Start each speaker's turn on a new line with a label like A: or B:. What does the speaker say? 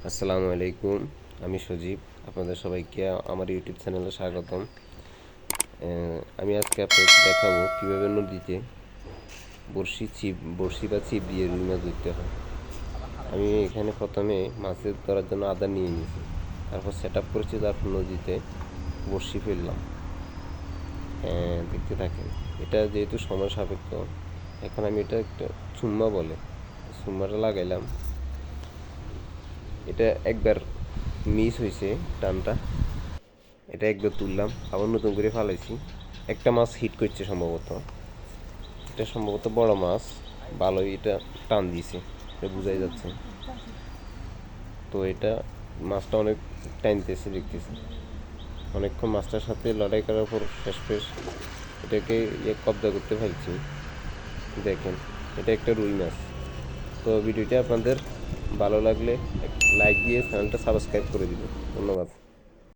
A: আসসালামু আলাইকুম। আমি সজীব, আপনাদের সবাইকে আমার ইউটিউব চ্যানেলে স্বাগতম। আমি আজকে আপনাদের দেখাবো কীভাবে নদীতে বড়শি বা ছিপ দিয়ে রুই মাছ ধরতে হয়। আমি এখানে প্রথমে মাছের ধরার জন্য আদা নিয়ে নিয়েছি, তারপর সেট আপ করেছি, তারপর নদীতে বড়শি ফেললাম। দেখতে থাকেন। এটা যেহেতু সময় সাপেক্ষ, এখন আমি এটা একটা চুম্মা বলে চুম্মাটা লাগাইলাম। এটা একবার মিস হয়েছে টানটা, এটা একবার তুললাম, আবার নতুন করে ফালাইছি। একটা মাছ হিট করছে সম্ভবত, এটা সম্ভবত বড় মাছ, ভালোই এটা টান দিয়েছে, এটা বোঝাই যাচ্ছে। তো এটা মাছটা অনেক টানতেছে, দেখতেছে অনেকক্ষণ মাছটার সাথে লড়াই করার পর শেষ এটাকে কবজা করতে পারছি। দেখেন, এটা একটা রুই মাছ। তো ভিডিওটা আপনাদের ভালো লাগলে লাইক দিয়ে চ্যানেলটা সাবস্ক্রাইব করে দিবেন। ধন্যবাদ।